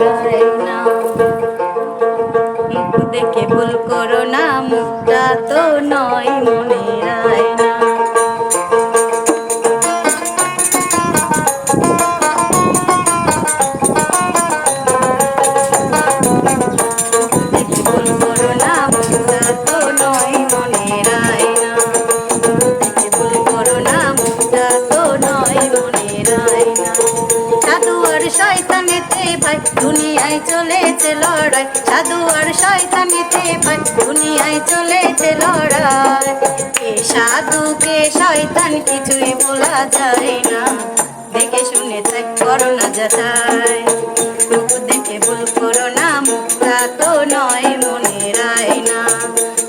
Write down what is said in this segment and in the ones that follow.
আয়না। মুখ দেখে ভুল করো না, মুখটা তো নয় মনের আয়না। দুনিয়ায় চলেছে লড়াই, সাধু আর শয়তানিতে ভাই, দুনিয়ায় চলেছে লড়াই। কে সাধু কে শয়তান কিছুই বলা যায় না, দেখে শুনে তাই করো না যাচাই। মুখ দেখে ভুল করো না, মুখটা তো নয় মনের আয়না।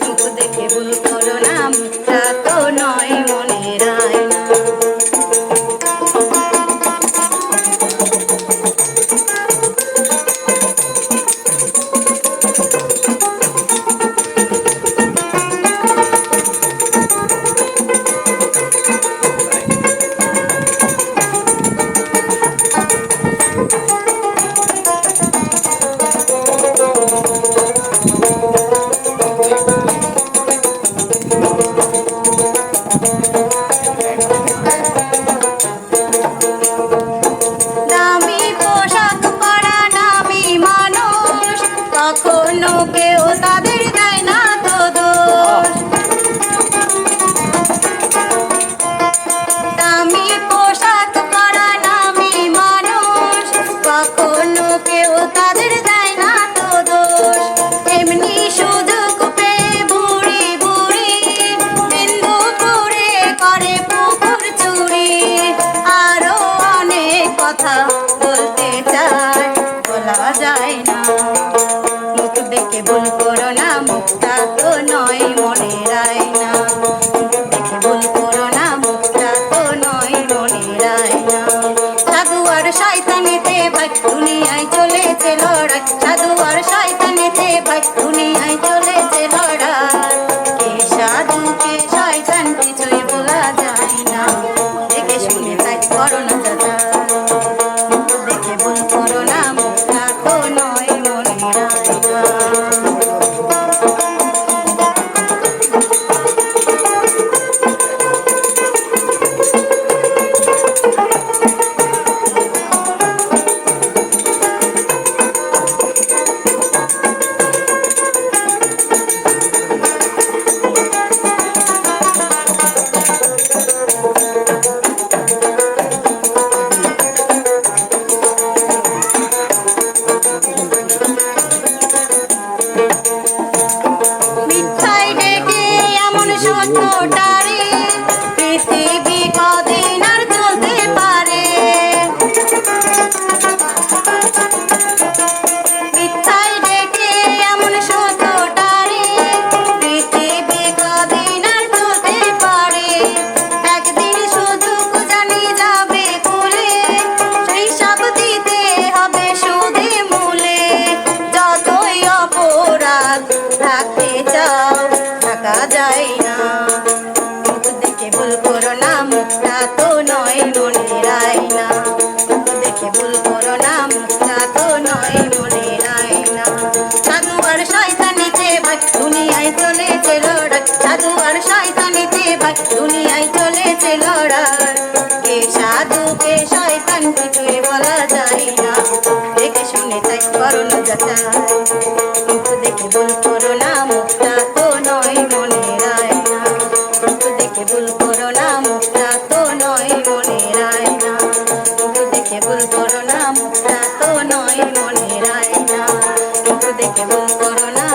মুখ দেখে ভুল করো না, মুখটা তো নয় মনের আয়না। কেউ তাদের দেয় না তো দোষ, দামি পোশাক পরা নামি মানুষ, কখনো কেউ তাদের দেয় না তো দোষ। এমনি সুযোগ পেয়ে বুড়ি বুড়ি বিন্দু করে করে পুকুর চুরি। আরো অনেক কথা বলতে চায়, বলা যায় না। মুখ দেখে ভুল করো না, মুখটা তো নয় মনের আয়না। মুখ দেখে ভুল করো না, মুখটা তো নয় মনের আয়না। সাধু আর শয়তানিতে ভাই, দুনিয়ায় চলেছে লড়াই, সাধু আর শয়তানিতে ভাই, দুনিয়ায় চলেছে লড়াই। কে সাধু কে শয়তান কিছুই বলা যায় না, দেখে শুনে তাই করো না যাচাই। মুখ দেখে ভুল করো না, মুখটা তো নয় মনের আয়না। সত্যটারে পৃথিবী কদিন আর চলতে পারে, মিথ্যায় ডেকে এমন সত্যটারে পৃথিবী কদিন আর চলতে পারে। একদিন সুযোগ জানি যাবে খুলে, সেই সব দিতে হবে সুদে মূলে। যতই অপরাধ থাকতে চাও, থাকা যায় না। মুখ দেখে ভুল করো না, মুখটা তো নয় মনের আয়না। মুখ দেখে ভুল করো না, মুখটা তো নয় মনের আয়না। সাধু আর শয়তানিতে ভাই, দুনিয়ায় চলেছে লড়াই, সাধু আর শয়তানিতে ভাই, দুনিয়ায় চলেছে লড়াই। কে সাধু কে শয়তান কিছুই বলা যায় না, দেখে শুনে তাই করো না যাচাই। মুখ দেখে ভুল করো না, মুখটা তো নয় মনের আয়না। মুখ দেখে ভুল করো না, মুখটা তো নয় মনের আয়না। মুখ দেখে ভুল করো না, মুখটা তো নয় মনের আয়না। মুখ দেখে ভুল করো না।